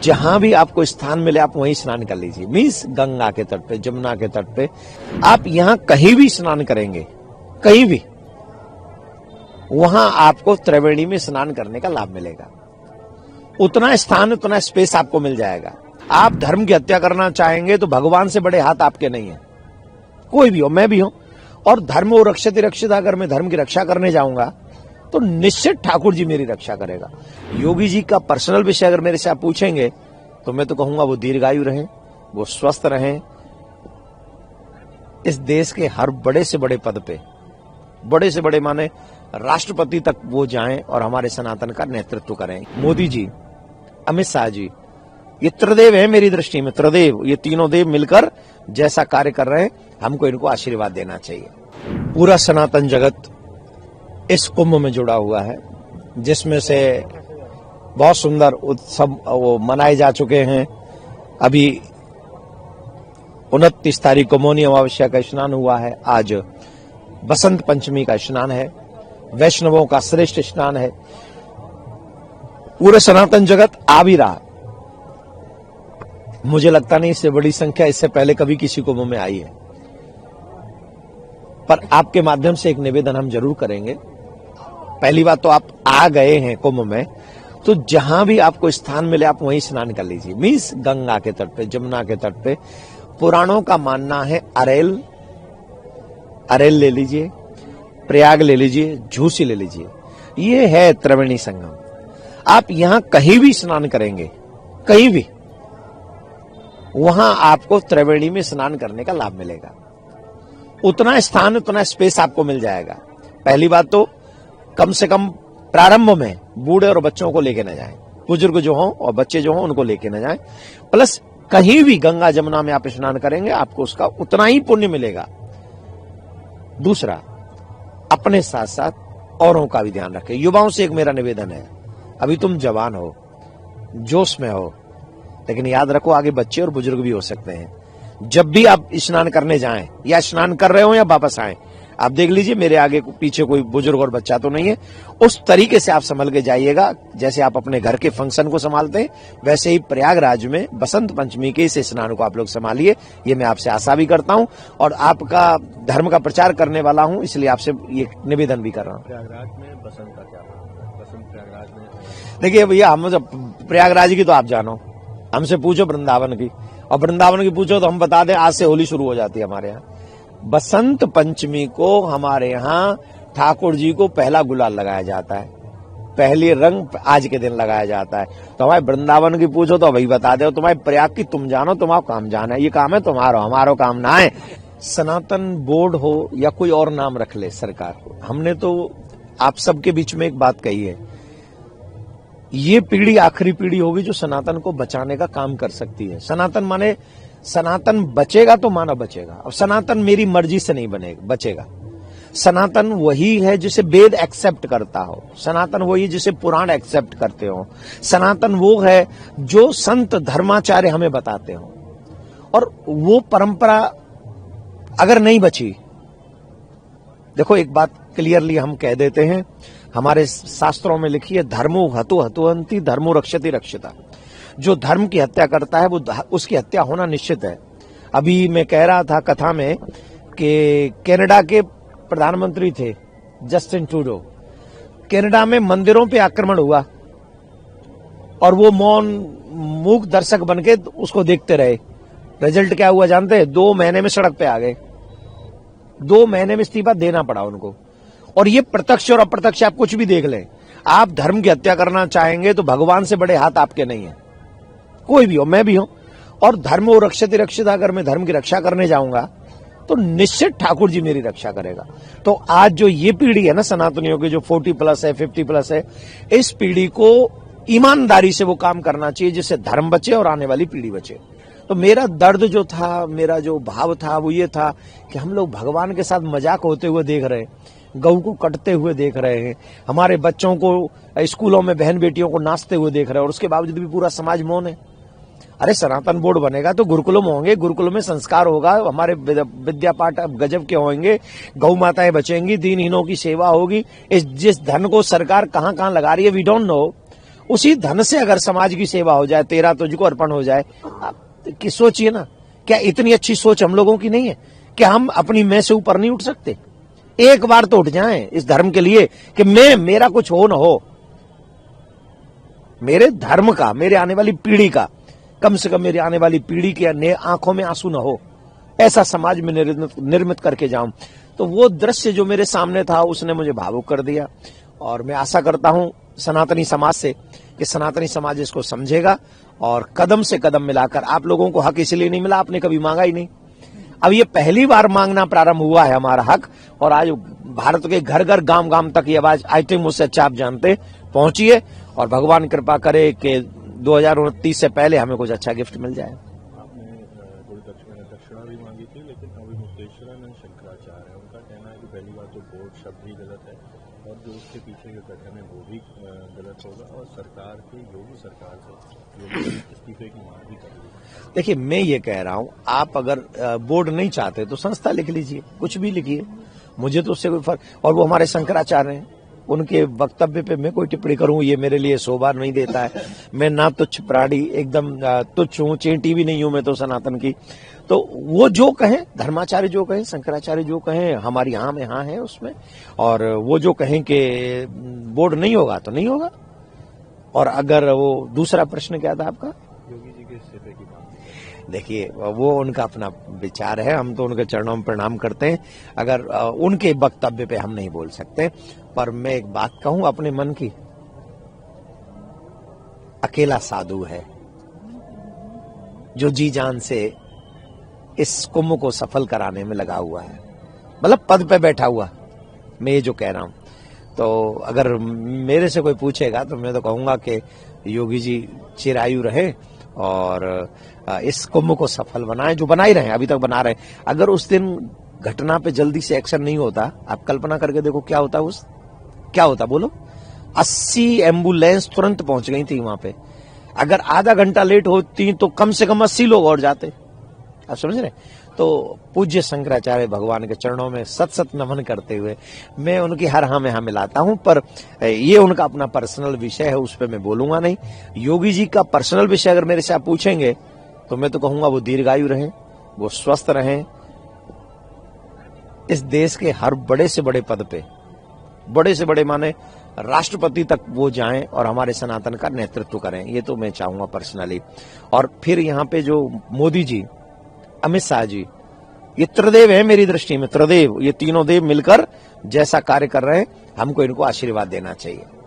जहां भी आपको स्थान मिले आप वहीं स्नान कर लीजिए। मीन्स गंगा के तट पे, जमुना के तट पे, आप यहां कहीं भी स्नान करेंगे, कहीं भी, वहां आपको त्रिवेणी में स्नान करने का लाभ मिलेगा। उतना स्थान, उतना स्पेस आपको मिल जाएगा। आप धर्म की हत्या करना चाहेंगे तो भगवान से बड़े हाथ आपके नहीं है, कोई भी हो, मैं भी हूं। और धर्म वो रक्षति रक्षिता, अगर मैं धर्म की रक्षा करने जाऊंगा तो निश्चित ठाकुर जी मेरी रक्षा करेगा। योगी जी का पर्सनल विषय अगर मेरे से आप पूछेंगे तो मैं तो कहूंगा वो दीर्घायु रहें, वो स्वस्थ रहें, इस देश के हर बड़े से बड़े पद पे, बड़े से बड़े माने राष्ट्रपति तक वो जाएं और हमारे सनातन का नेतृत्व करें। मोदी जी, अमित शाह जी, ये त्रिदेव है मेरी दृष्टि में, त्रिदेव, ये तीनों देव मिलकर जैसा कार्य कर रहे हैं, हमको इनको आशीर्वाद देना चाहिए। पूरा सनातन जगत इस कुंभ में जुड़ा हुआ है, जिसमें से बहुत सुंदर उत्सव वो मनाए जा चुके हैं। अभी 29 तारीख को मौनी अमावस्या का स्नान हुआ है, आज बसंत पंचमी का स्नान है, वैष्णवों का श्रेष्ठ स्नान है। पूरे सनातन जगत आ भी रहा, मुझे लगता नहीं इससे बड़ी संख्या इससे पहले कभी किसी कुंभ में आई है। पर आपके माध्यम से एक निवेदन हम जरूर करेंगे। पहली बात तो आप आ गए हैं कुंभ में, तो जहां भी आपको स्थान मिले आप वहीं स्नान कर लीजिए। मीन्स गंगा के तट पे, जमुना के तट पे। पुराणों का मानना है अरेल ले लीजिए, प्रयाग ले लीजिए, झूसी ले लीजिए, ये है त्रिवेणी संगम। आप यहां कहीं भी स्नान करेंगे, कहीं भी, वहां आपको त्रिवेणी में स्नान करने का लाभ मिलेगा। उतना स्थान, उतना स्पेस आपको मिल जाएगा। पहली बात तो कम से कम प्रारंभ में बूढ़े और बच्चों को लेके न जाएं, बुजुर्ग जो हों और बच्चे जो हों उनको लेके न जाएं। प्लस कहीं भी गंगा जमुना में आप स्नान करेंगे आपको उसका उतना ही पुण्य मिलेगा। दूसरा, अपने साथ साथ औरों का भी ध्यान रखें। युवाओं से एक मेरा निवेदन है, अभी तुम जवान हो, जोश में हो, लेकिन याद रखो आगे बच्चे और बुजुर्ग भी हो सकते हैं। जब भी आप स्नान करने जाएं या स्नान कर रहे हो या वापस आए, आप देख लीजिए मेरे आगे पीछे कोई बुजुर्ग और बच्चा तो नहीं है। उस तरीके से आप संभल के जाइएगा, जैसे आप अपने घर के फंक्शन को संभालते हैं, वैसे ही प्रयागराज में बसंत पंचमी के इस स्नान को आप लोग संभालिए। ये मैं आपसे आशा भी करता हूं और आपका धर्म का प्रचार करने वाला हूं, इसलिए आपसे ये निवेदन भी कर रहा हूं। प्रयागराज में बसंत का क्या है? बसंत प्रयागराज में देखिए भैया, हम प्रयागराज की तो आप जानो, हमसे पूछो वृंदावन की, और वृंदावन की पूछो तो हम बता दें आज से होली शुरू हो जाती है हमारे यहाँ। बसंत पंचमी को हमारे यहाँ ठाकुर जी को पहला गुलाल लगाया जाता है, पहले रंग आज के दिन लगाया जाता है। तो हमारे वृंदावन की पूछो तो वही बता दो, तुम्हारे प्रयाग की तुम जानो, तुम्हारा काम जाना है, ये काम है तुम्हारा, हमारा काम ना है। सनातन बोर्ड हो या कोई और नाम रख ले सरकार को, हमने तो आप सबके बीच में एक बात कही है, ये पीढ़ी आखिरी पीढ़ी होगी जो सनातन को बचाने का काम कर सकती है। सनातन माने सनातन बचेगा तो मानव बचेगा। अब सनातन मेरी मर्जी से नहीं बचेगा। सनातन वही है जिसे वेद एक्सेप्ट करता हो, सनातन वही जिसे पुराण एक्सेप्ट करते हो, सनातन वो है जो संत धर्माचार्य हमें बताते हो। और वो परंपरा अगर नहीं बची, देखो एक बात क्लियरली हम कह देते हैं, हमारे शास्त्रों में लिखी है, धर्मो हतु हतुहंति धर्मो रक्षति रक्षिता। जो धर्म की हत्या करता है वो उसकी हत्या होना निश्चित है। अभी मैं कह रहा था कथा में कि कनाडा के प्रधानमंत्री थे जस्टिन ट्रूडो, कनाडा में मंदिरों पे आक्रमण हुआ और वो मौन मूक दर्शक बनके उसको देखते रहे। रिजल्ट क्या हुआ जानते हैं? 2 महीने में सड़क पे आ गए, 2 महीने में इस्तीफा देना पड़ा उनको। और ये प्रत्यक्ष और अप्रत्यक्ष आप कुछ भी देख लें, आप धर्म की हत्या करना चाहेंगे तो भगवान से बड़े हाथ आपके नहीं है, कोई भी हो, मैं भी हूं। और धर्म वो रक्षति रक्षिता, अगर मैं धर्म की रक्षा करने जाऊंगा तो निश्चित ठाकुर जी मेरी रक्षा करेगा। तो आज जो ये पीढ़ी है ना सनातनियों की, जो 40+ है, 50+ है, इस पीढ़ी को ईमानदारी से वो काम करना चाहिए जिससे धर्म बचे और आने वाली पीढ़ी बचे। तो मेरा दर्द जो था, मेरा जो भाव था वो ये था कि हम लोग भगवान के साथ मजाक होते हुए देख रहे हैं, गऊ को कटते हुए देख रहे हैं, हमारे बच्चों को स्कूलों में बहन बेटियों को नाचते हुए देख रहे हैं, और उसके बावजूद भी पूरा समाज मौन है। अरे सनातन बोर्ड बनेगा तो गुरुकुलम होंगे, गुरुकुलम में संस्कार होगा, हमारे विद्या पाठ गजब के होंगे, गौ माताएं बचेंगी, दीनहीनों की सेवा होगी। जिस धन को सरकार कहां कहां लगा रही है वी डोंट नो, उसी धन से अगर समाज की सेवा हो जाए, तेरा तुझको अर्पण हो जाए, आप कि सोचिए ना, क्या इतनी अच्छी सोच हम लोगों की नहीं है? क्या हम अपनी मैं से ऊपर नहीं उठ सकते? एक बार तो उठ जाएं इस धर्म के लिए कि मेरा कुछ हो ना हो, मेरे धर्म का, मेरे आने वाली पीढ़ी का, कम से कम मेरी आने वाली पीढ़ी की आंखों में आंसू ना हो, ऐसा समाज में निर्मित करके जाऊं। तो वो दृश्य जो मेरे सामने था उसने मुझे भावुक कर दिया, और मैं आशा करता हूं सनातनी समाज से कि सनातनी समाज इसको समझेगा और कदम से कदम मिलाकर, आप लोगों को हक इसलिए नहीं मिला, आपने कभी मांगा ही नहीं, अब ये पहली बार मांगना प्रारंभ हुआ है हमारा हक, और आज भारत के घर घर गांव गांव तक ये आवाज, आई थिंक मुझसे अच्छा आप जानते, पहुंचिए, और भगवान कृपा करे कि 2029 से पहले हमें कुछ अच्छा गिफ्ट मिल जाए। आपने कोई दक्षिणा भी मांगी थी, लेकिन अभी मुक्तेश्वरानंद शंकराचार्य है, उनका कहना है कि पहली बात तो बोर्ड शब्द ही गलत है, और जो उसके पीछे के गठन है वो भी गलत होगा, और सरकार की, योगी सरकार से योगी इस्तीफे की मांग भी करेगी। देखिए, मैं ये कह रहा हूं, आप अगर बोर्ड नहीं चाहते तो संस्था लिख लीजिए, कुछ भी लिखिए, मुझे तो उससे कोई फर्क, और वो हमारे शंकराचार्य हैं, उनके वक्तव्य पे मैं कोई टिप्पणी करूं ये मेरे लिए शोभा नहीं देता है। मैं ना तुच्छ प्राणी, एकदम तुच्छ हूं, चेंटी भी नहीं हूं मैं तो सनातन की। तो वो जो कहें, धर्माचार्य जो कहें, शंकराचार्य जो कहें, हमारी हाँ में हाँ है उसमें, और वो जो कहें कि बोर्ड नहीं होगा तो नहीं होगा। और अगर वो दूसरा प्रश्न क्या था आपका? योगी जी के इस्तीफे की मांग। देखिए, वो उनका अपना विचार है, हम तो उनके चरणों में प्रणाम करते हैं, अगर उनके वक्तव्य पे हम नहीं बोल सकते। पर मैं एक बात कहूं अपने मन की, अकेला साधु है जो जी जान से इस कुंभ को सफल कराने में लगा हुआ है, मतलब पद पे बैठा हुआ, मैं ये जो कह रहा हूं। तो अगर मेरे से कोई पूछेगा तो मैं तो कहूंगा कि योगी जी चिरायु रहे और इस कुंभ को सफल बनाए, जो बना ही रहे, अभी तक बना रहे। अगर उस दिन घटना पे जल्दी से एक्शन नहीं होता, आप कल्पना करके देखो क्या होता, क्या होता बोलो। 80 एम्बुलेंस तुरंत पहुंच गई थी वहां पे, अगर आधा घंटा लेट होती तो कम से कम 80 लोग और जाते, आप समझ रहे। तो पूज्य शंकराचार्य भगवान के चरणों में सत सत नमन करते हुए मैं उनकी हर हाँ में हाँ मिलाता हूं, पर ये उनका अपना पर्सनल विषय है, उस पर मैं बोलूंगा नहीं। योगी जी का पर्सनल विषय अगर मेरे से आप पूछेंगे तो मैं तो कहूंगा वो दीर्घायु रहें, वो स्वस्थ रहें, इस देश के हर बड़े से बड़े पद पे, बड़े से बड़े माने राष्ट्रपति तक वो जाएं और हमारे सनातन का नेतृत्व करें, ये तो मैं चाहूंगा पर्सनली। और फिर यहाँ पे जो मोदी जी, अमित शाह जी, ये त्रिदेव है मेरी दृष्टि में, त्रिदेव, ये तीनों देव मिलकर जैसा कार्य कर रहे हैं, हमको इनको आशीर्वाद देना चाहिए।